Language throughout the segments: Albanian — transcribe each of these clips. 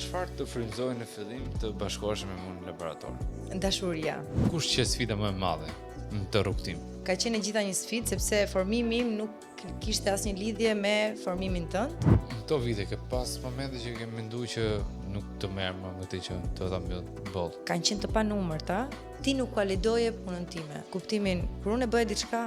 Çfarë të frymëzoi në fillim të bashkohesh me mua në laborator? Dashuria. Kush që sfida më e madhe në të rrugtim? Ka qenë e gjitha një sfidë sepse formimi im nuk kishte asnjë lidhje me formimin tënd. Në këto vite ke pas momente që ke menduar që nuk të merr më me të që të ta mbyll boll. Kanë qenë të panumërta, ti nuk validoje punën time. Kuptimin, kur unë e bëj diçka,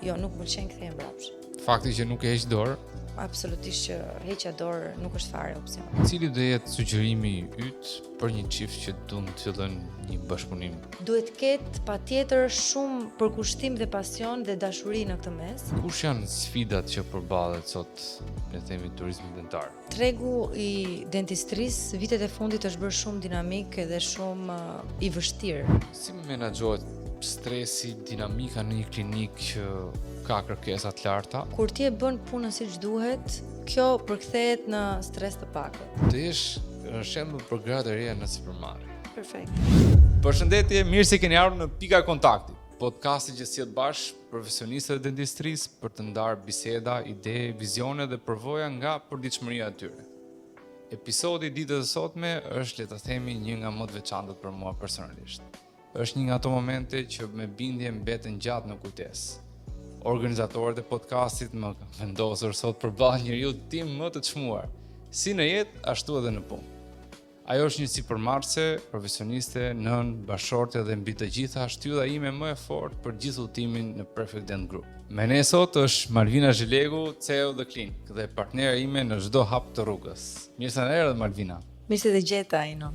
jo, nuk më pëlqen kthej mbrapsht. Fakti që nuk e heq dorë, Absolutisht që heqja dorë nuk është fare opsion. cili do jetë sugjerimi yt për një çift që duan të fillojnë një bashkëpunim? Duhet ketë patjetër shumë përkushtim dhe pasion dhe dashuri në këtë mes. Kush janë sfidat që përballet sot në themi turizmi dentar? Tregu i dentistrisë vitet e fundit është bërë shumë dinamik dhe shumë i vështirë. Si menaxhohet stresi, dinamika në një klinikë që ka kërkesa të larta? Kur ti e bën punën siç duhet, kjo përkthehet në stres të pakët. Të jesh shembull për gratë e reja në supermarket. Perfekt. Përshëndetje, mirë se keni ardhur në Pika Kontakti, podcasti që sjell bashkë profesionistët e dentistrisë për të ndarë biseda, ide, vizione dhe përvoja nga përditshmëria e tyre. Episodi i ditës së sotme është, le ta themi, një nga më të veçantët për mua personalisht. Është një nga ato momente që me bindje mbeten gjatë në kujtesë. Organizatorët e podcastit më kanë vendosur sot përballë njeriu tim më të çmuar, si në jetë ashtu edhe në punë. Ajo është një sipërmarrëse, profesioniste, nën, bashorte dhe mbi të gjitha shtylla ime më e fortë për gjithë udhëtimin në Perfect Dent Group. Me ne sot është Malvina Zhelegu, CEO The Clinic dhe partnera ime në çdo hap të rrugës. Mirë se na erdhe Malvina. Mirë se të gjeta, Ino.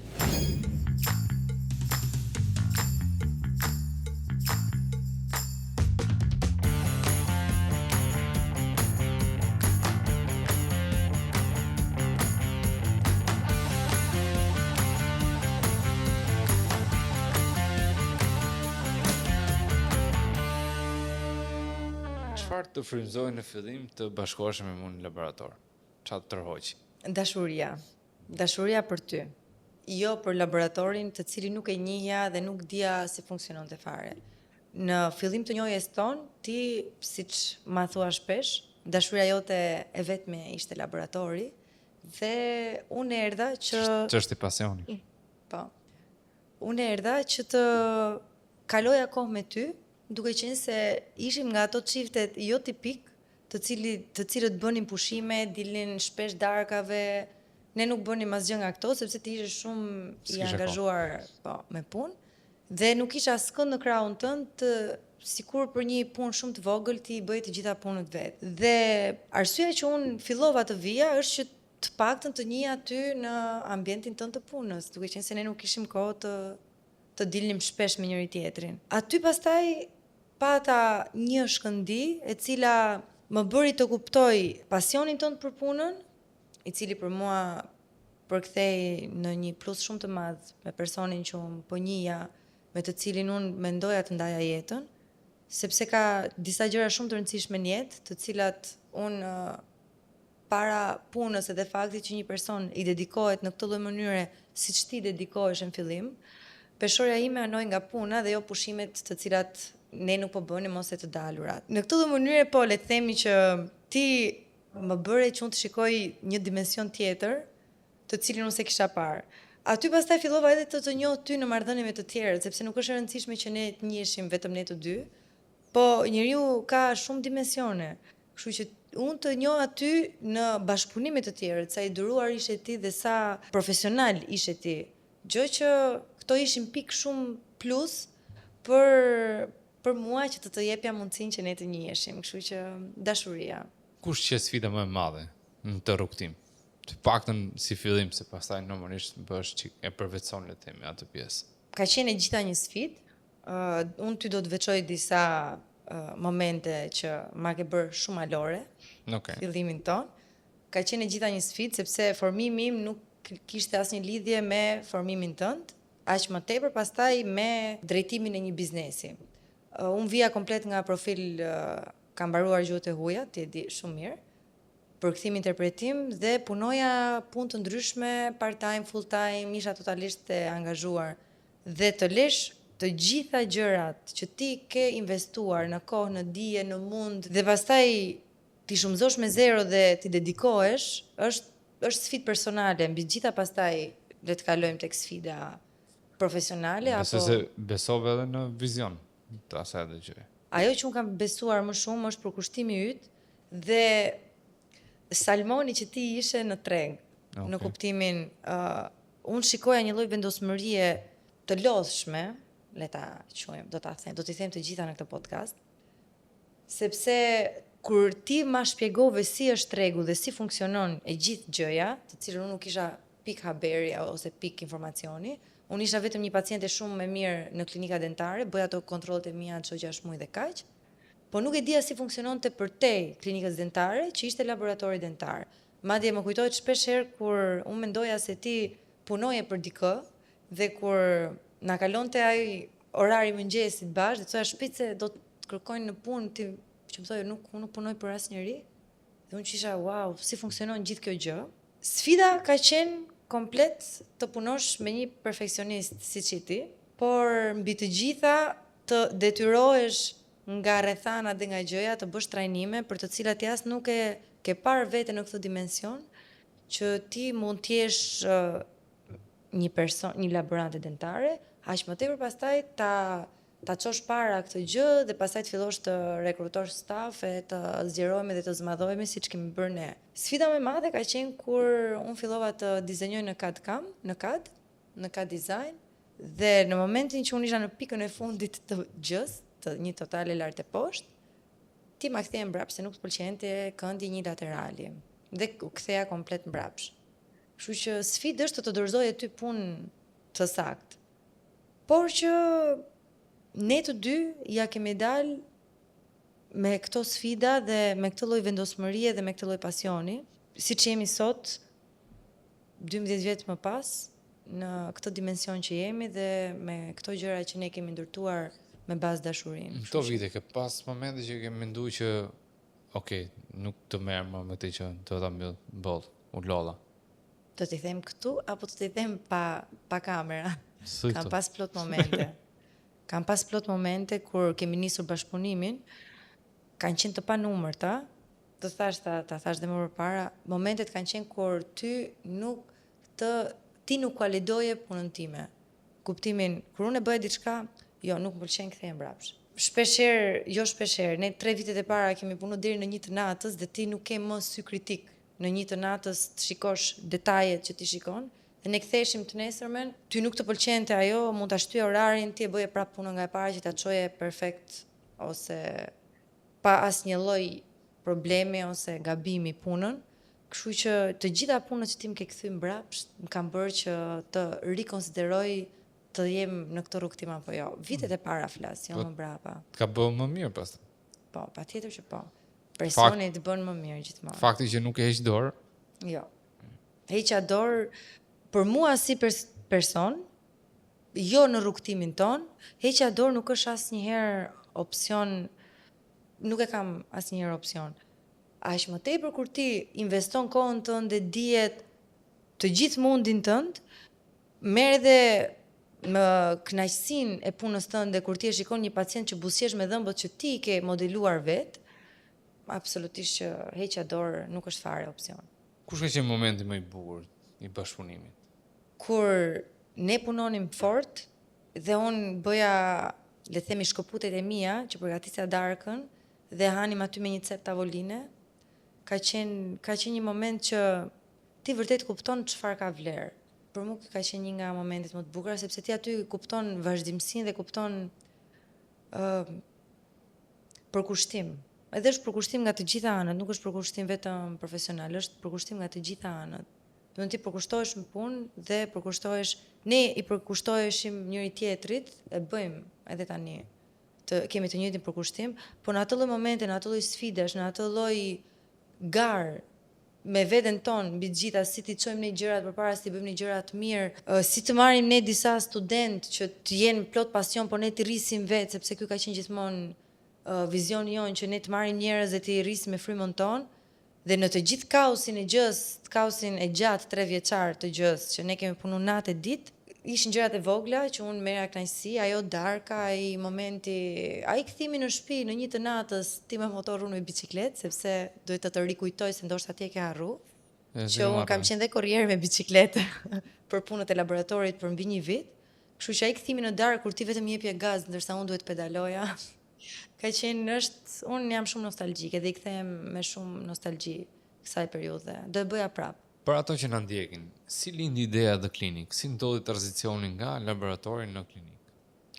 Çfarë të frymëzoi në fillim të bashkohesh me mua në laborator? Çfarë të tërhoqi? Dashuria. Dashuria për ty. Jo për laboratorin të cilin nuk e njihja dhe nuk dija si funksiononte fare. Në fillim të njohjes tonë, ti, siç ma thua shpesh, dashuria jote e vetme ishte laboratori dhe unë erdha që Ç'është pasioni? Po. Unë erdha që të kaloja kohë me ty, duke qenë se ishim nga ato çiftet jo tipik, të cilët bënin pushime, dilnin shpesh darkave. Ne nuk bënim asgjë nga këto sepse ti ishe shumë i S'kisha angazhuar me punë dhe nuk isha askënd në krahun tënd, sikur për një punë shumë të vogël ti i bëj të gjitha punët vet. Dhe arsyeja që unë fillova të vija është që të paktën të njihja ty në ambientin tënd të punës, duke qenë se ne nuk kishim kohë të dilnim shpesh me njëri tjetrin. Aty pastaj pata një shkëndi e cila më bëri të kuptoj pasionin tënd për punën, i cili për mua përkthej në një plus shumë të madh me personin që unë po njihja, me të cilin unë mendoja të ndaja jetën, sepse ka disa gjëra shumë të rëndësishme në jetë, të cilat unë para punës edhe faktit që një person i dedikohet në këtë lloj mënyre siç ti dedikohesh në fillim, peshorja ime anoj nga puna dhe jo pushimet të cilat ne nuk po bënim ose të dalurat. Në këtë lloj mënyre po le të themi që ti më bëre që unë të shikoj një dimension tjetër, të cilin unë se kisha parë. Aty pastaj fillova edhe të njoh ty në marrëdhënie me të tjerët, sepse nuk është e rëndësishme që ne të njiheshim vetëm ne të dy, po njeriu ka shumë dimensione. Kështu që unë të njoh aty në bashkëpunim me të tjerët, sa i duruar ishe ti dhe sa profesional ishe ti. Gjë që këto ishin pikë shumë plus për mua që të jepja mundësinë që ne të njiheshim, kështu që dashuria. Kush që sfida më e madhe në të rrugtim? Të paktën si fillim, se pastaj normalisht bësh çik e përvetson le të themi atë pjesë. Ka qenë e gjitha një sfidë. Unë ty do të veçoj disa momente që ma ke bërë shumë alore, Okej. fillimin ton. Ka qenë e gjitha një sfidë sepse formimi im nuk kishte asnjë lidhje me formimin tënd, aq më tepër pastaj me drejtimin e një biznesi. Unë vija komplet nga profil kam mbaruar gjuhët e huaja, ti e di shumë mirë, përkthim interpretim dhe punoja punë të ndryshme, part-time, full-time, isha totalisht e angazhuar dhe të lesh të gjitha gjërat që ti ke investuar në kohë, në dije, në mund dhe pastaj ti shumëzosh me zero dhe ti dedikohesh, është sfidë personale, mbi gjitha pastaj le të kalojmë tek sfida profesionale Besoj apo se besove edhe në vizion të asaj gjë. ajo që unë kam besuar më shumë është përkushtimi yt dhe salmoni që ti ishe në treg, në kuptimin unë shikoja një lloj vendosmërie të lodhshme, le ta quajmë, do t'i them të gjitha në këtë podcast, sepse kur ti ma shpjegove si është tregu dhe si funksionon e gjithë gjëja, të cilën unë nuk isha pik haberi ose pik informacioni, unë isha vetëm një paciente shumë më mirë në klinika dentare, bëja ato kontrollet e mia çdo 6 muaj dhe kaq, po nuk e dija si funksiononte përtej klinikës dentare, që ishte laboratori dentar. Madje më kujtohet shpesh herë kur unë mendoja se ti punoje për dikë dhe kur na kalonte ai orari mëngjesit bash, dhe thoya shpice do të kërkojnë në punë, ti që më thojë unë nuk punoj për asnjëri. Dhe unë qisha, wow, si funksionon gjithë kjo gjë. Sfida ka qenë komplet të punosh me një perfeksionist si që ti, por mbi të gjitha të detyrohesh nga rrethana dhe nga gjëja të bësh trajnime për të cilat ti as nuk e ke parë vete në këtë dimension, që ti mund t'jesh një laborante dentare, aq më tepër pastaj ta çosh para këtë gjë dhe pastaj të fillosh të rekrutosh staf e të zgjerohemi dhe të zmadhohemi siç kemi bërë ne. Sfida më e madhe ka qenë kur unë fillova të dizenjoj në CAD-CAM, në CAD design, dhe në momentin që unë isha në pikën e fundit të gjës, të një totale lart e poshtë, ti ma ktheje mbrapsht se nuk të pëlqente këndi një laterali dhe u ktheja komplet mbrapsht. Kështu që sfidë është të dorëzoje ty punë të saktë. Por që ne të dy ja kemi dalë me këto sfida dhe me këtë lloj vendosmërie dhe me këtë lloj pasioni, siç jemi sot 12 vjet më pas në këtë dimension që jemi dhe me këto gjëra që ne kemi ndërtuar me bazë dashurinë. Këto vite ke pas momente që ke menduar që nuk të merr më me këtë që do ta mbyll boll, u lodha. Do t'i them këtu apo do t'i them pa kamera? Kam pas plot momente. Kam pas plot momente kur kemi nisur bashkëpunimin, kanë qenë të panumërta, të thash ta thash dhe më përpara, momentet kanë qenë kur ti nuk validoje punën time. Kuptimin, kur unë e bëja diçka, jo, nuk më pëlqen, kthej mbrapsht. Shpeshherë, ne 3 vitet e para kemi punuar deri në 1 të natës dhe ti nuk ke më sy kritik. Në 1 të natës të shikosh detajet që ti shikon, dhe ne ktheheshim të nesërmen, ty nuk të pëlqente ajo, mund ta shtyje orarin, ti e bëje prapë punën nga e para që ta çoje perfekt ose pa asnjë lloj problemi ose gabimi punën. Kështu që të gjitha punët që ti më ke kthy mbrapsht, më kanë bërë që të rikonsideroj të jem në këtë rrugë tim apo jo. Vitet e para flas, jo më brapa. Ka bërë më mirë pastaj. Po, patjetër që po. Presioni të bën më mirë gjithmonë. Fakti që nuk e heq dorë. Jo. Heqja dorë për mua si person, jo në rrugtimin ton, heqja dorë nuk është asnjëherë opsion, nuk e kam asnjëherë opsion. Aq më tepër kur ti investon kohën tënde, dijet, të gjithë mundin tënd, merr edhe më kënaqësinë e punës tënde kur ti e shikon një pacient që buzëqesh me dhëmbët që ti ke modeluar vet, absolutisht që heqja dorë nuk është fare opsion. Kush ka qenë momenti më i bukur i bashkëpunimit? Kur ne punonim fort dhe unë bëja, le të themi, shkëputet e mia që përgatisja darkën dhe hanim aty me një cep tavoline, ka qenë një moment që ti vërtet kupton çfarë ka vlerë. Për mua ka qenë një nga momentet më të bukura sepse ti aty kupton vazhdimsinë dhe kupton përkushtim. Edhe është përkushtim nga të gjitha anët, nuk është përkushtim vetëm profesional, është përkushtim nga të gjitha anët. Do të përkushtohesh në punë dhe ne i përkushtoheshim njëri tjetrit, e bëjmë edhe tani. Kemi të njëjtin përkushtim, por në atë lloj momente, në atë lloj sfidash, në atë lloj garë me veten tonë mbi të gjitha, si ti çojmë ne gjërat përpara se ti bëjmë ne gjëra të mirë, si të marrim ne disa student që të jenë plot pasion, por ne të rrisim vetë, sepse ky ka qenë gjithmonë vizioni jonë që ne të marrim njerëz dhe të rrisim me frymën tonë. Dhe në të gjithë kaosin e gjës, kaosin e gjatë 3 vjeçar të gjës, që ne kemi punuar natë e ditë, ishin gjërat e vogla që unë merra kënaqësi, ajo darka, ai momenti, ai kthimi në shtëpi në 1 të natës, ti me motor unë me bicikletë, sepse duhet të rikujtoj se ndoshta ti e ke harruar. që unë kam qenë dhe korrier me bicikletë për punët e laboratorit për mbi 1 vit. Kështu që ai kthimi në darkë kur ti vetëm jepje gaz ndërsa unë duhet pedaloja, unë jam shumë nostalgjike dhe i kthehem me shumë nostalgji kësaj periudhe. Do e bëja prap. Për ato që na ndjekin, si lindi ideja The Clinic? Si ndodhi tranzicioni nga laboratori në klinik?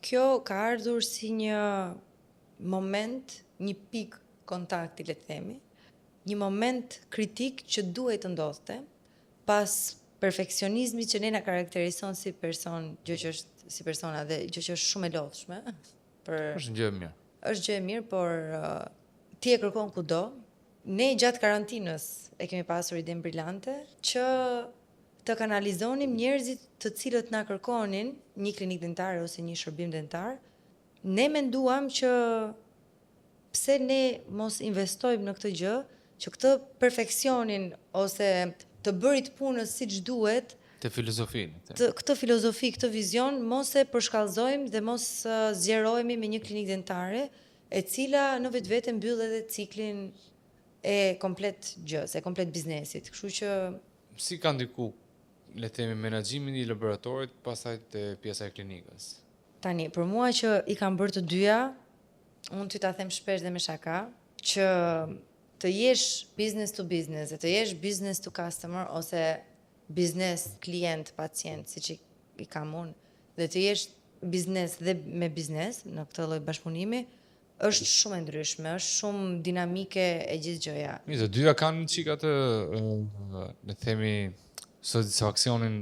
Kjo ka ardhur si një moment, një pik kontakti, le të themi, një moment kritik që duhet të ndodhte pas perfeksionizmit që ne na karakterizon si person, gjë që është si persona dhe gjë që është shumë e lodhshme. Është gjë e mirë. Është gjë e mirë, por ti e kërkon kudo. Ne gjatë karantinës e kemi pasur idenë brillante që të kanalizonim njerëzit të cilët na kërkonin një klinikë dentare ose një shërbim dentar. Ne menduam që pse ne mos investojmë në këtë gjë, që këtë perfeksionin ose të bërit punës siç duhet, Te filozofinë. këtë filozofi, këtë vizion, mos e përshkallëzojmë dhe mos zgjerohemi me një klinikë dentare, e cila në vetvete mbyll edhe ciklin e komplet gjës, e komplet biznesit. Kështu që Si ka ndiku, le të themi, menaxhimi i laboratorit pastaj te pjesa e klinikës? tani, për mua që i kam bërë të dyja, unë ty ta them shpesh dhe me shaka, që të jesh business to business, dhe të jesh business to customer, ose business klient, pacient, siç i kam unë, dhe të jesh biznes dhe me biznes në këtë lloj bashkëpunimi, është shumë e ndryshme, është shumë dinamike e gjithë gjëja. Mirë, të dyja kanë një çik atë, le të themi, satisfaksionin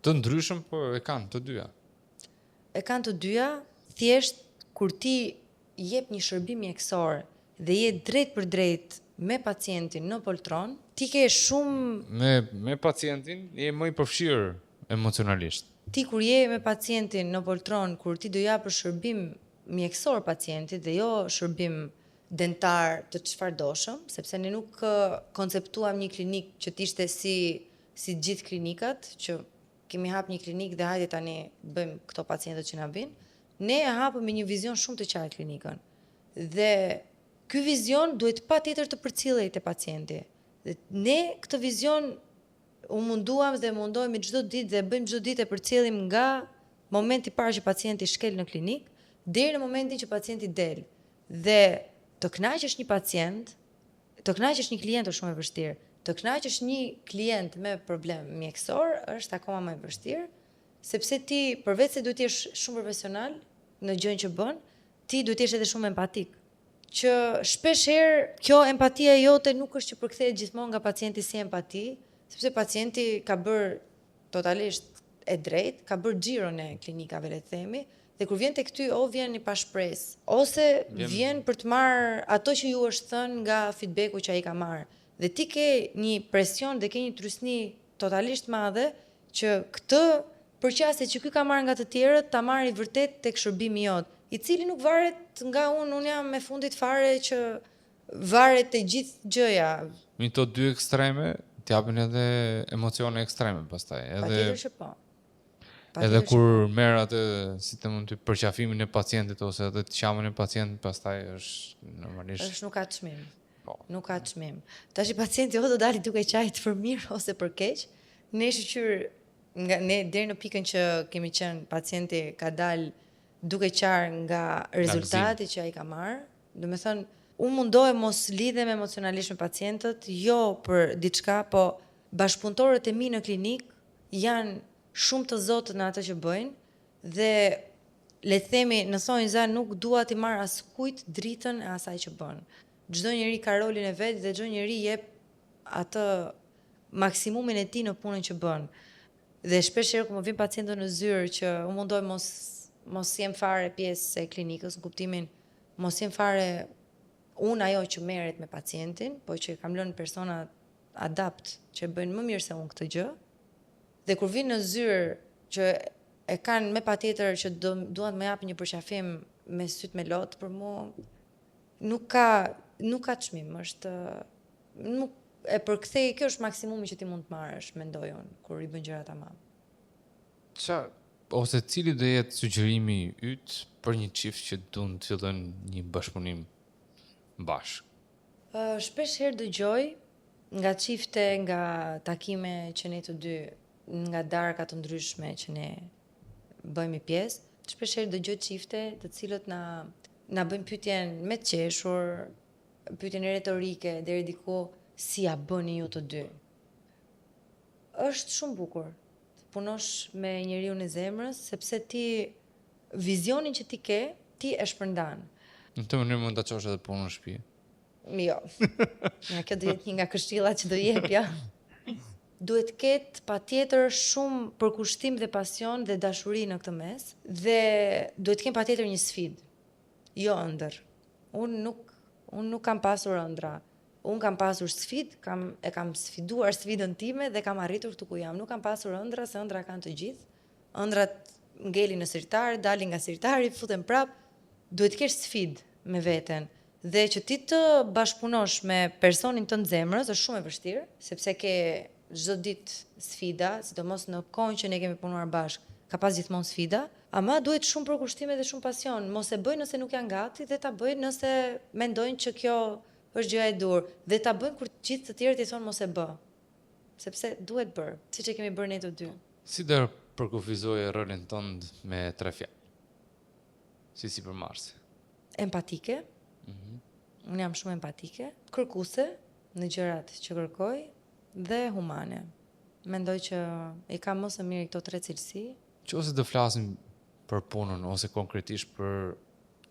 të ndryshëm, por e kanë të dyja. E kanë të dyja, thjesht kur ti jep një shërbim mjekësor dhe je drejt për drejt me pacientin në poltron, ti ke shumë Me pacientin je më i përfshirë emocionalisht. ti kur je me pacientin në poltron, kur ti do japësh shërbim mjekësor pacientit dhe jo shërbim dentar të çfarëdoshëm, sepse ne nuk konceptuam një klinik që t'ishte si gjithë klinikat, që kemi hap një klinik dhe hajde tani bëjmë këto pacientët që na vinë. Ne e hapëm me një vizion shumë të qartë klinikën. Dhe ky vizion duhet patjetër të përcillej te pacienti. Dhe ne këtë vizion u munduam dhe mundohemi çdo ditë dhe bëjmë çdo ditë e përcjellim nga momenti i parë që pacienti shkel në klinik deri në momentin që pacienti del. Dhe të kënaqësh një pacient, të kënaqësh një klient është shumë e vështirë. Të kënaqësh një klient me problem mjekësor është akoma më e vështirë, sepse ti përveç se duhet të jesh shumë profesional në gjën që bën, ti duhet të jesh edhe shumë empatik. Që shpesh herë kjo empatia jote nuk është që përkthehet gjithmonë nga pacienti si empati, sepse pacienti ka bërë totalisht e drejt, ka bërë xhiron e klinikave, le të themi, dhe kur vjen tek ty o vjen i pashpresë, ose vjen për të marrë ato që ju është thënë nga feedbacku që ai ka marrë. Dhe ti ke një presion dhe ke një trysni totalisht madhe që këtë përqasje që ky ka marrë nga të tjerët ta marrë vërtet tek shërbimi jot, i cili nuk varet nga unë jam me fundit fare që varet te gjithë gjëja. Me këto dy ekstreme t'japin edhe emocione ekstreme pastaj. Patjetër që po. Edhe kur merr atë, si të mund të përqafimin e pacientit ose atë të qamën e pacientit, pastaj është normalisht është nuk ka çmim. Po. Nuk ka çmim. Tash i pacienti o do dali duke qajt për mirë ose për keq. Ne shqyr nga ne deri në pikën që kemi qenë pacienti ka dalë duke qarë nga rezultati që ai ka marrë. Do të thënë, unë mundohem mos lidhem emocionalisht me pacientët, jo për diçka, po bashkëpunëtorët e mi në klinik janë shumë të zotë në atë që bëjnë dhe le të themi në thonjë za nuk dua t'i marr askujt dritën e asaj që bën. Çdo njeri ka rolin e vet dhe çdo njeri jep atë maksimumin e tij në punën që bën. Dhe shpesh herë kur më vin pacientë në zyrë që unë mundoj mos jem fare pjesë e klinikës, në kuptimin mos jem fare unë ajo që merret me pacientin, po që kam lënë persona adapt që bëjnë më mirë se unë këtë gjë. Dhe kur vinë në zyrë që e kanë me patjetër që duan të më japin një përqafim me syt me lot, për mua nuk ka çmim, është nuk e përkthej, kjo është maksimumi që ti mund të marrësh, mendoj unë, kur i bën gjëra tamam. Ose cili do jetë sugjerimi yt për një çift që duan të fillojnë një bashkëpunim bashkë? Shpesh herë dëgjoj nga çifte, nga takime që ne të dy, nga darka të ndryshme që ne bëjmë pjesë, shpeshherë dëgjoj çifte të cilët na bëjnë pyetjen me të qeshur, pyetjen retorike deri diku, si ja bëni ju të dy. Është shumë bukur të punosh me njeriu në zemrës, sepse ti vizionin që ti ke, ti e shpërndan. Në të mënyrë mund ta çosh edhe punën në shtëpi. Jo. Ja, kjo do jetë një nga këshillat që do jepja. Duhet ketë patjetër shumë përkushtim dhe pasion dhe dashuri në këtë mes dhe duhet të kem patjetër një sfidë. Jo ëndër. Unë nuk kam pasur ëndra. Unë kam pasur sfidë, e kam sfiduar sfidën time dhe kam arritur këtu ku jam. Nuk kam pasur ëndra, se ëndra kanë të gjithë. Ëndrat ngelin në sirtar, dalin nga sirtari, futen prap. Duhet të kesh sfidë me veten. Dhe që ti të bashkëpunosh me personin tënd zemrës është shumë e vështirë, sepse ke çdo ditë sfida, sidomos në kohën që ne kemi punuar bashkë, ka pas gjithmonë sfida, ama duhet shumë përkushtim dhe shumë pasion. Mos e bëj nëse nuk janë gati dhe ta bëj nëse mendojnë që kjo është gjëja e dur, dhe ta bëjnë kur gjithë të tjerët i thonë mos e bë. Sepse duhet bërë, siç e kemi bërë ne të dy. Si do përkufizoje rolin tënd me 3 fjalë? Si përmarrëse? Empatike. Unë jam shumë empatike, kërkuese në gjërat që kërkoj dhe humane. Mendoj që i kam më së miri këto 3 cilësi. Nëse do flasim për punën ose konkretisht për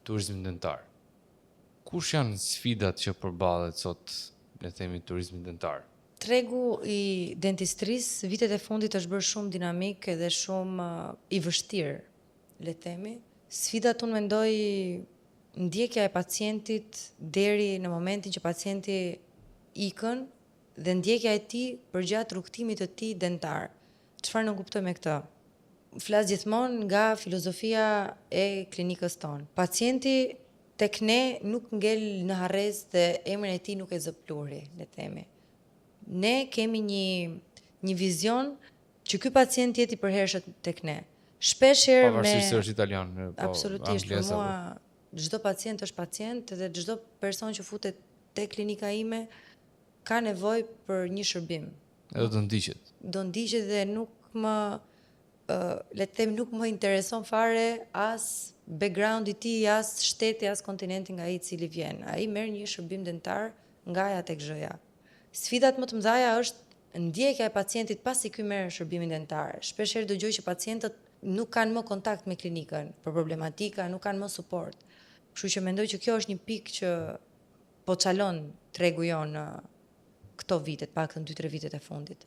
turizmin dentar. Kush janë sfidat që përballet sot, le të themi, turizmi dentar? Tregu i dentistrisë vitet e fundit është bërë shumë dinamik dhe shumë i vështirë, le të themi. Sfidat unë mendoj ndjekja e pacientit deri në momentin që pacienti ikën dhe ndjekja e tij përgjatë rrugtimit të tij dentar. Çfarë nuk kuptoj me këtë? Flas gjithmonë nga filozofia e klinikës tonë. Pacienti tek ne nuk ngel në harrez dhe emrin e tij nuk e zë pluri, le të themi. Ne kemi një vizion që ky pacient jeti përhershët tek ne. Shpeshherë pavarësisht se është italian, po absolutisht, për mua çdo pacient është pacient dhe çdo person që futet te klinika ime ka nevojë për një shërbim. Edhe do ndiqet. Do ndiqet dhe nuk më le të them nuk më intereson fare as backgroundi i tij, as shteti, as kontinenti nga ai i cili vjen. Ai merr një shërbim dentar nga ja tek zhja. Sfidat më të mëdha është ndjekja e pacientit pasi ky merr shërbimin dentar. Shpeshherë dëgjoj që pacientët nuk kanë më kontakt me klinikën për problematika, nuk kanë më suport. Kështu që mendoj që kjo është një pikë që po çalon tregu jon në këto vite, paktën 2-3 vitet e fundit.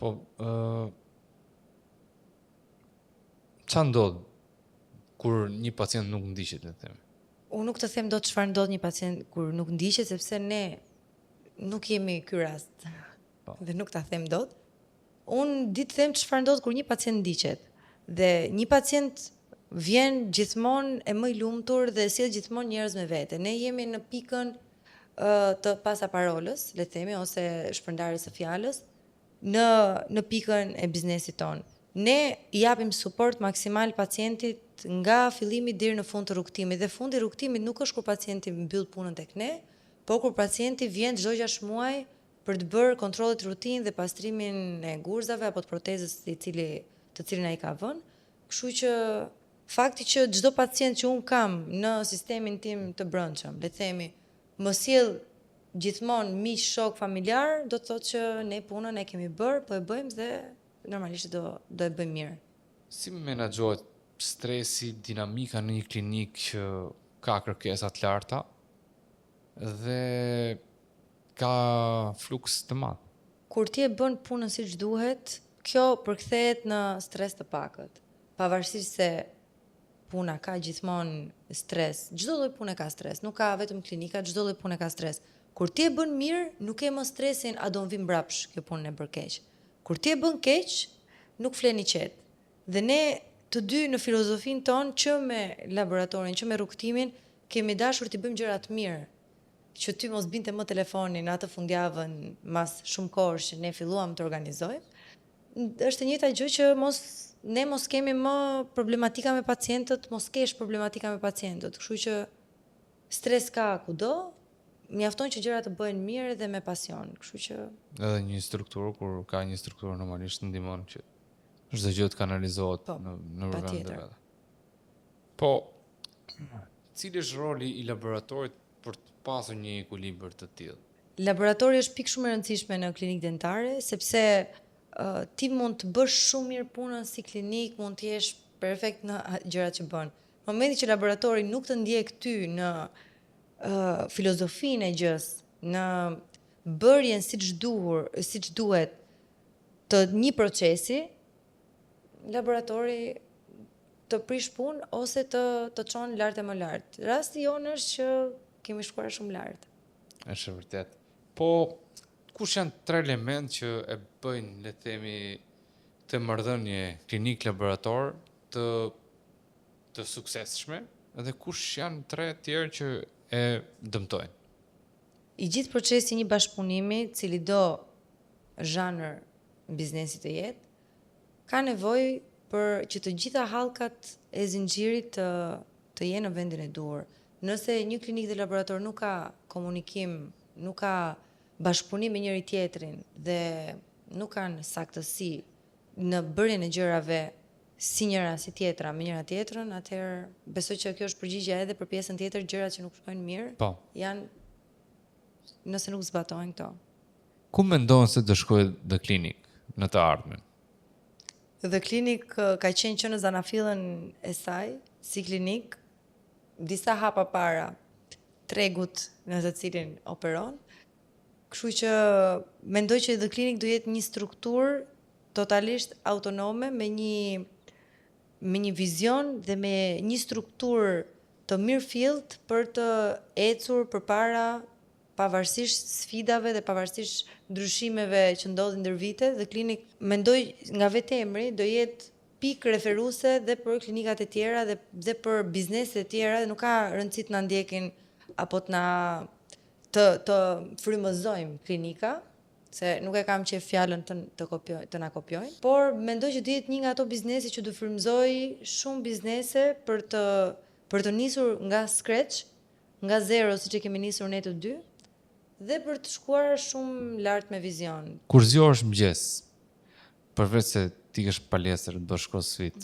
Po, çfarë ndodh kur një pacient nuk ndiqet, le të themi? Unë nuk të them dot çfarë ndodh një pacient kur nuk ndiqet, sepse ne nuk jemi ky rast. Dhe nuk ta them dot. Unë di të them çfarë ndodh kur një pacient ndiqet. Dhe një pacient vjen gjithmonë e më i lumtur dhe sjell gjithmonë njerëz me vete. Ne jemi në pikën të pasaparolës, le të themi, ose shpërndarjes së fjalës, në pikën e biznesit ton. Ne japim suport maksimal pacientit nga fillimi deri në fund të rrugtimit. Dhe fundi i rrugtimit nuk është kur pacienti mbyll punën tek ne, por kur pacienti vjen çdo 6 muaj për të bërë kontrollet rutinë dhe pastrimin e gurzave apo të protezës të cilin ai ka vënë. Kështu që fakti që çdo pacient që un kam në sistemin tim të brendshëm, le të themi, më sjell gjithmonë miq, shok, familjar, do të thotë që ne punën e kemi bërë, po e bëjmë dhe normalisht do e bëjmë mirë. Si menaxhohet stresi, dinamika në një klinikë që ka kërkesa të larta dhe ka fluks të madh? Kur ti e bën punën siç duhet, kjo përkthehet në stres të pakët. Pavarësisht se puna ka gjithmonë stres, çdo lloj pune ka stres, nuk ka vetëm klinika, çdo lloj pune ka stres. Kur ti e bën mirë, nuk ke më stresin a do vim mbrapsh kjo punë e bër keq. Kur ti e bën keq, nuk fleni qet. Dhe ne të dy në filozofinë tonë që me laboratorin, që me rrugtimin, kemi dashur të bëjmë gjëra të mirë. Që ty mos binte më telefonin atë fundjavën mas shumë kohësh që ne filluam të organizojmë. Është e njëjta gjë që ne mos kemi më problematika me pacientët, mos kesh problematika me pacientët. Kështu që stres ka kudo, mjafton që gjërat të bëhen mirë dhe me pasion, kështu që Edhe një strukturë, kur ka një strukturë normalisht ndihmon që çdo gjë të kanalizohet Po, në vend të patjetër. vetë. Po, cili është roli i laboratorit për të pasur një ekuilibër të tillë? laboratori është pikë shumë e rëndësishme në klinikë dentare, sepse ti mund të bësh shumë mirë punën si klinik, mund të jesh perfekt në gjërat që bën. Në momentin që laboratori nuk të ndjek ty në filozofinë e gjës, në bërjen siç duhet të një procesi, laboratori të prish punë ose të çon lart e më lart. Rasti jonë është që kemi shkuar shumë lart. Është e vërtet. Po, kush janë tre element që e bëjnë, le të themi, të marrëdhënie klinik-laborator të suksesshme, edhe kush janë tre tjerë që e dëmtojnë? I gjithë procesi një bashkëpunimi, cili do zhanër biznesi të jetë, ka nevojë për që të gjitha hallkat e zinxhirit të jenë në vendin e duhur. Nëse një klinikë dhe laborator nuk ka komunikim, nuk ka bashkëpunim me njëri tjetrin dhe nuk kanë saktësi në bërjen e gjërave si njëra si tjetra me njëra tjetrën, atëherë besoj që kjo është përgjigjja edhe për pjesën tjetër, gjërat që nuk shkojnë mirë, Po. janë nëse nuk zbatojnë këto. Ku mendon se do shkojë The Clinic në të ardhmen? The Clinic ka qenë që në zanafillën e saj, si klinik, disa hapa para tregut në të cilin operon. Kështu që mendoj që The Clinic do jetë një strukturë totalisht autonome me një vizion dhe me një strukturë të mirëfillt për të ecur përpara pavarësisht sfidave dhe pavarësisht ndryshimeve që ndodhin ndër vite. The Clinic mendoj nga vetë emri do jetë pikë referuese dhe për klinikat e tjera dhe për bizneset e tjera, dhe nuk ka rëndësi të na ndjekin apo të frymëzojmë klinika, se nuk e kam qef fjalën të na kopjojnë, por mendoj që do jetë një nga ato biznese që do frymëzoj shumë biznese për të nisur nga scratch, nga zero siç e kemi nisur ne të dy, dhe për të shkuar shumë lart me vizion. Kur zgjohesh mëngjes, përveç se ti kesh palestër, do bësh crossfit,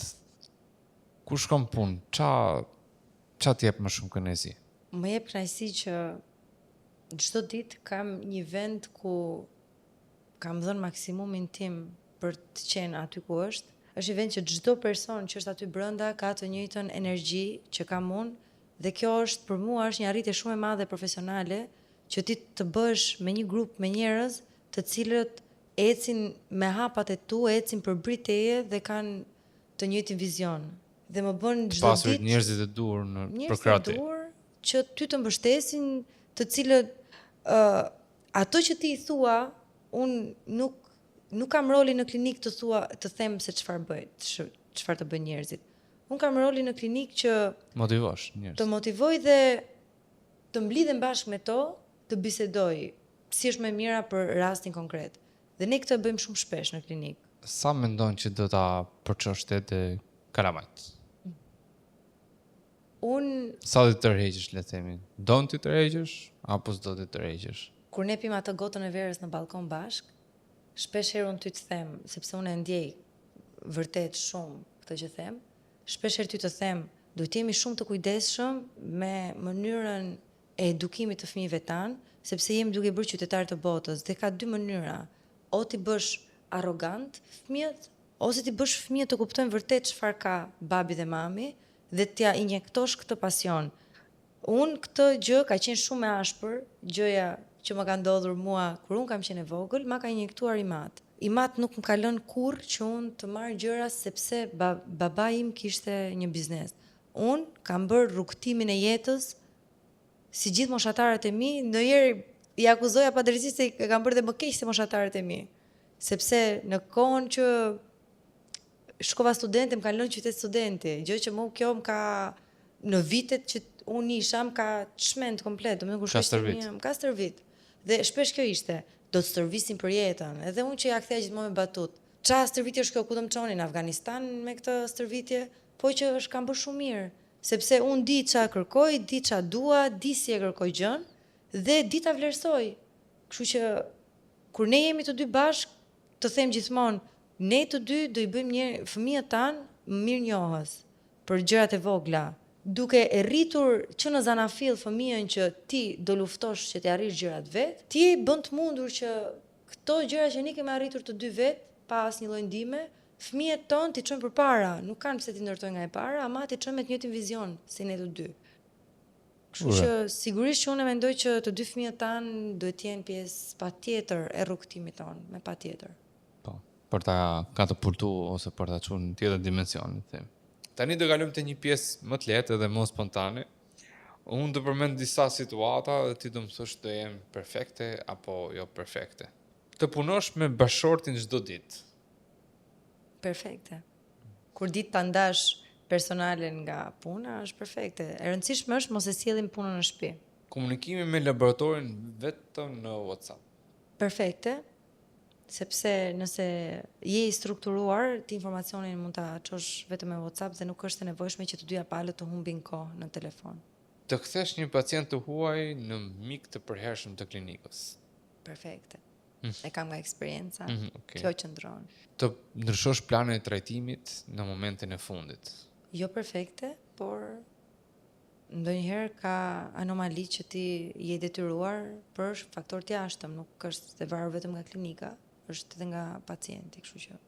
ku shkon punë? Ça t'jep më shumë kënaqësi? Më jep kënaqësi që çdo ditë kam një vend ku kam dhënë maksimumin tim për të qenë aty ku është. Është një vend që çdo person që është aty brenda ka të njëjtën energji që kam unë, dhe kjo është për mua është një arritje shumë e madhe profesionale, që ti të bësh me një grup me njerëz të cilët ecin me hapat e tu, ecin për briteje dhe kanë të njëjtin vizion. Dhe më bën çdo Pasur ditë njerëzit e duhur në njerëz për të krahati. duhur që ty të mbështesin, të cilët ato që ti i thua, unë nuk kam rolin në klinik të them se çfarë të bëjnë njerëzit. Unë kam rolin në klinik që Motivosh njerëz. të motivoj dhe të mblidhem bashkë me to, të bisedoj si është më e mira për rastin konkret. Dhe ne këtë bëjmë shumë shpesh në klinik. Sa mendon që do ta përçosh te Kalamajt? Unë Sa do të tërheqësh, le të themi? Don ti tërheqësh apo s'do të tërheqësh? kur ne pim atë gotën e verës në balkon bashk, shpesh herë unë ty të them, sepse unë e ndjej vërtet shumë këtë që them, shpesh herë ty të them, duhet të jemi shumë të kujdesshëm me mënyrën e edukimit të fëmijëve tan, sepse jemi duke bërë qytetar të botës dhe ka dy mënyra, o ti bësh arrogant fëmijët, ose ti bësh fëmijët të kuptojnë vërtet çfarë ka babi dhe mami dhe t'ja injektosh këtë pasion. Unë këtë gjë ka qenë shumë e ashpër, gjëja që më ka ndodhur mua kur unë kam qenë e vogël, ma ka injektuar Imat. Imat nuk më ka lënë kurrë që unë të marr gjëra sepse baba im kishte një biznes. Unë kam bërë rrugtimin e jetës si gjithë moshatarët e mi, ndonjëherë i akuzoja padrejtisht se e kam bërë dhe më keq se moshatarët e mi. Sepse në kohën që shkova studente, më kanë lënë qytet studenti, gjë që kjo më ka në vitet që unë isha, më ka çmend komplet, domethënë kur shkoj ka stërvit. Dhe shpesh kjo ishte, do të stërvisin për jetën. Edhe unë që ja ktheja gjithmonë me batut. Ça stërvitje është kjo, ku do më çonin në Afganistan me këtë stërvitje? Po që është kam bërë shumë mirë, sepse unë di ç'a kërkoj, di ç'a dua, di si e kërkoj gjën, dhe di ta vlerësoj. Kështu që kur ne jemi të dy bashk, të them gjithmonë, ne të dy do i bëjmë një fëmijët tanë mirënjohës për gjërat e vogla, duke e rritur që në zanafill fëmijën që ti do luftosh që të arrish gjërat vet, ti bën të mundur që këto gjëra që ne kemi arritur të dy vet, pa asnjë lloj ndihme, fëmijët tonë ti çojnë përpara, nuk kanë pse ti ndërtojnë nga e para, ama ti çojnë me të njëjtin vizion si ne të dy. Kështu që sigurisht që unë mendoj që të dy fëmijët tanë duhet të jenë pjesë patjetër e rrugtimit tonë, me patjetër. Po, për ta katapultu ose për ta çuar në tjetër dimension, them. Tani do kalojmë te një pjesë më të lehtë dhe më spontane. Unë do përmend disa situata dhe ti do më thosh do jem perfekte apo jo perfekte. Të punosh me bashortin çdo ditë. Perfekte. Kur ditë ta ndash personalen nga puna është perfekte. E rëndësishme është mos e sjellim punën në shtëpi. Komunikimi me laboratorin vetëm në WhatsApp. Perfekte, sepse nëse je i strukturuar, ti informacionin mund ta çosh vetëm me WhatsApp dhe nuk është e nevojshme që të dyja palët të humbin kohë në telefon. Të kthesh një pacient të huaj në mik të përhershëm të klinikës. Perfekte. E kam nga eksperienca. Okay. Kjo qëndron. Të ndryshosh planin e trajtimit në momentin e fundit. Jo perfekte, por ndonjëherë ka anomali që ti je detyruar për faktor të jashtëm, nuk është e varur vetëm nga klinika, është edhe nga pacienti, kështu që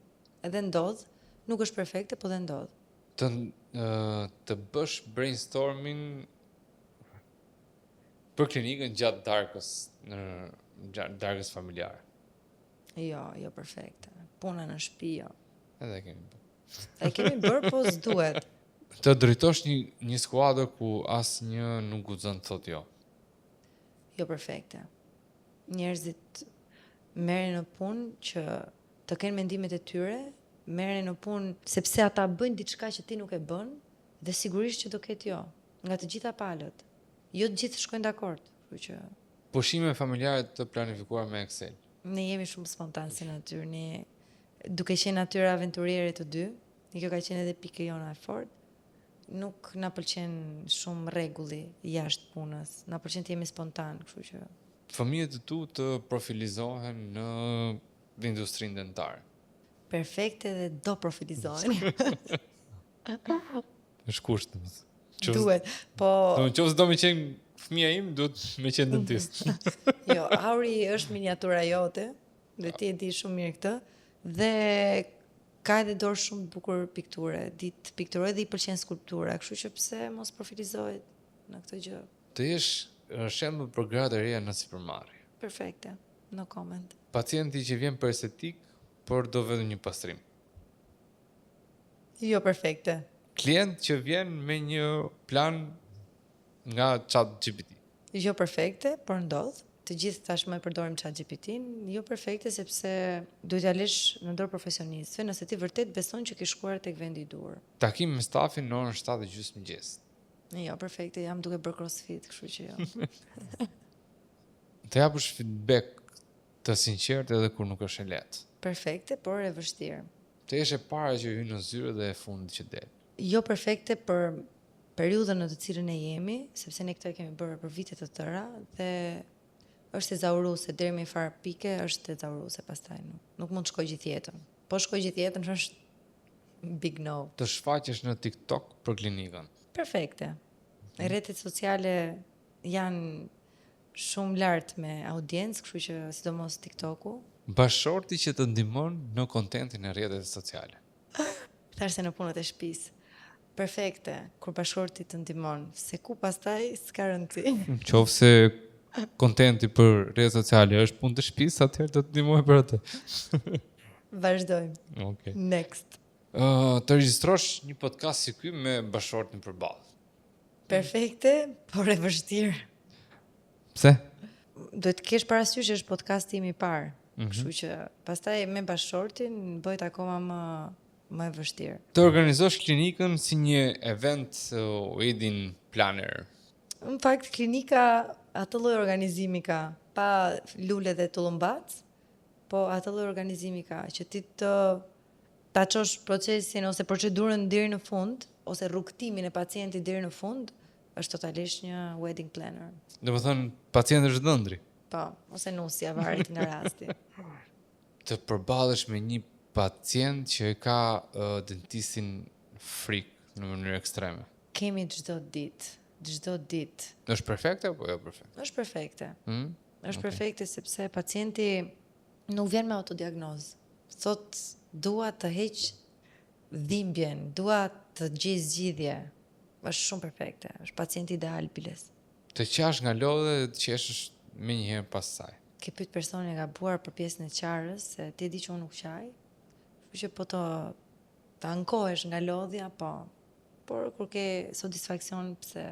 edhe ndodh, nuk është perfekte, po dhe ndodh. Të bësh brainstorming për klinikën gjatë darkës, gjatë darkës familjare. Jo perfekte. Puna në shtëpi, jo. Edhe kemi bërë. E kemi bërë, po s'duhet. Të drejtosh një skuadër ku asnjë nuk guxon të thotë jo. Jo perfekte. Njerëzit merren në punë që të kenë mendimet e tyre, merren në punë sepse ata bëjnë diçka që ti nuk e bën, dhe sigurisht që do ketë jo, nga të gjitha palët. Jo të gjithë shkojnë dakord, kështu që Pushime familjare të planifikuar me Excel. ne jemi shumë spontan si natyrë, ne duke qenë natyrë aventuriere të dy, ne kjo ka qenë edhe pikë jona e fortë. Nuk na pëlqen shumë rregulli jashtë punës. Na pëlqen të jemi spontan, kështu që Fëmijët e tu të profilizohen në industrinë dentare. perfekte dhe do profilizohen. Është kusht. Duhet, po Nëse do me qenë fëmija im, duhet me qenë dentist. jo, auri është miniatura jote, dhe ti e di shumë mirë këtë, dhe ka edhe dorë shumë të bukur pikture, di të pikturoj dhe i pëlqen skulptura, kështu që pse mos profilizohet në këtë gjë. Të jesh shembull për gratë e reja në sipërmarrje. Perfekte, no comment. Pacienti që vjen për estetik, por do vetëm një pastrim. Jo perfekte. Klient që vjen me një plan nga ChatGPT. Jo perfekte, por ndodh. Të gjithë tashmë e përdorim ChatGPT-n, jo perfekte sepse duhet ja lësh në dorë profesionistëve, nëse ti vërtet beson që ke shkuar tek vendi i duhur. Takim me stafin në orën 7:30 mëngjes. Jo perfekte, jam duke bërë crossfit, kështu që jo. Të japësh feedback të sinqert edhe kur nuk është e lehtë. Perfekte, por e vështirë. Të jesh e para që hyn në zyrë dhe e fundit që del. Jo perfekte për periudhën në të cilën e jemi, sepse ne këtë e kemi bërë për vite të tëra dhe është ezauruese deri me një farë pike, është ezauruese pastaj nuk mund të shkoj gjithë jetën. Po shkoj gjithë jetën është big no. Të shfaqesh në TikTok për klinikën. Perfekte. Rrjetet sociale janë shumë lart me audiencë, kështu që sidomos TikToku. Bashorti që të ndihmon në kontentin e rrjeteve sociale. Thash se në punët e shtëpisë. Perfekte, kur bashorti të ndihmon, se ku pastaj s'ka rëndësi. Qofse kontenti për rrjetet sociale është punë të shtëpisë, atëherë do të ndihmoj për atë. Vazhdojmë. Okej. Next. Të regjistrosh një podcast si ky me bashortin përballë. Perfekte, por e vështirë. Pse? Duhet të kesh parasysh që është podcasti im i parë. Kështu që pastaj me bashortin bëhet akoma më e vështirë. Të organizosh klinikën si një event wedding planner. Në fakt klinika atë lloj organizimi ka, pa lule dhe tullumbac, po atë lloj organizimi ka që ti ta çosh procesin ose procedurën deri në fund ose rrugtimin e pacientit deri në fund është totalisht një wedding planner. Domethënë pacienti është dhëndri. Po, ose nusja varet nga rasti. Të përballesh me një pacient që e ka dentistin frikë në mënyrë ekstreme. Kemi çdo ditë. Është perfekte apo jo perfekte? Është perfekte. Është Okay. perfekte sepse pacienti nuk vjen me autodiagnozë. Thot, dua të heq dhimbjen, dua të gjej zgjidhje. Është shumë perfekte. Është pacienti ideal biles. Të qash nga lodhe dhe të qeshësh me njëherë pas saj. Ke pyet personin e gabuar për pjesën e qarës, se ti di që unë nuk qaj. Kështu që po të ankohesh nga lodhja, po. Por kur ke satisfaksion pse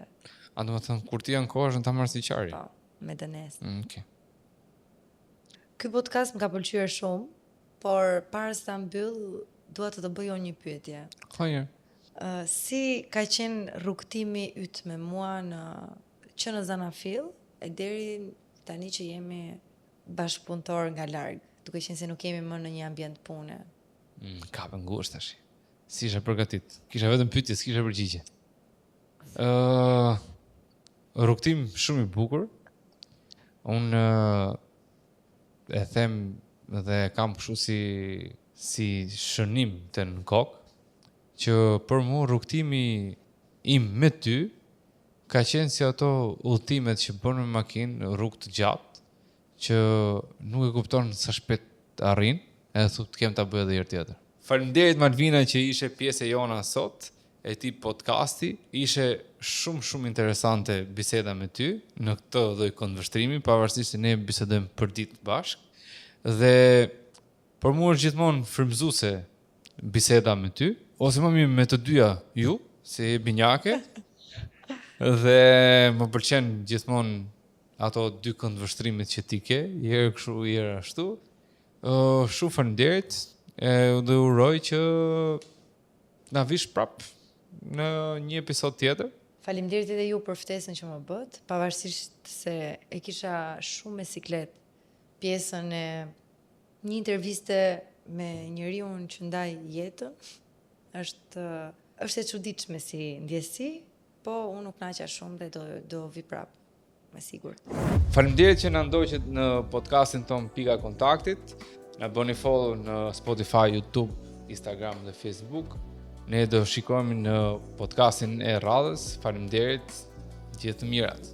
A do të thënë kur ti ankohesh në ta marrë si qarje? po, me dënes. Okay. Ky podcast më ka pëlqyer shumë, por para se ta mbyll, dua të bëj unë një pyetje. Hajër. Si ka qenë rrugtimi yt me mua që në Zanafil e deri tani që jemi bashkëpunëtor nga larg, duke qenë se nuk jemi më në një ambient pune. Kapë ngushtë tash. Si isha përgatit? Kisha vetëm pyetje, s'kisha përgjigje. Rrugtim shumë i bukur. Unë e them dhe kam kështu si shënim të në kokë, që për mu rrugtimi im me ty ka qenë si ato udhëtimet që bën me makinë, rrugë të gjatë, që nuk e kupton sa shpejt arrin, edhe thot të kem ta bëj edhe herë tjetër. Faleminderit Malvina që ishe pjesë e jona sot, e ti podcasti, ishe shumë interesante biseda me ty në këtë lloj konvështrimi, pavarësisht se ne bisedojmë për ditë bashkë, dhe për mua është gjithmonë frymëzuese biseda me ty, ose më mirë me të dyja ju, se je binjake, dhe më pëlqen gjithmonë ato dy këndvështrimit që ti ke, herë kështu, herë ashtu. Shumë faleminderit, dhe uroj që na vish prap në një episod tjetër. Faleminderit edhe ju për ftesën që më bët, pavarësisht se e kisha shumë me siklet pjesën e një interviste me njeriu që ndaj jetën. Është e çuditshme si ndjesi, po unë nuk naqa shumë dhe do vi prap, me sigurt. Faleminderit që na ndoqët në podcastin ton Pika Kontaktit. Na bëni follow në Spotify, YouTube, Instagram dhe Facebook. Ne do shikojmë në podcastin e radhës. Faleminderit, gjithë të mirat.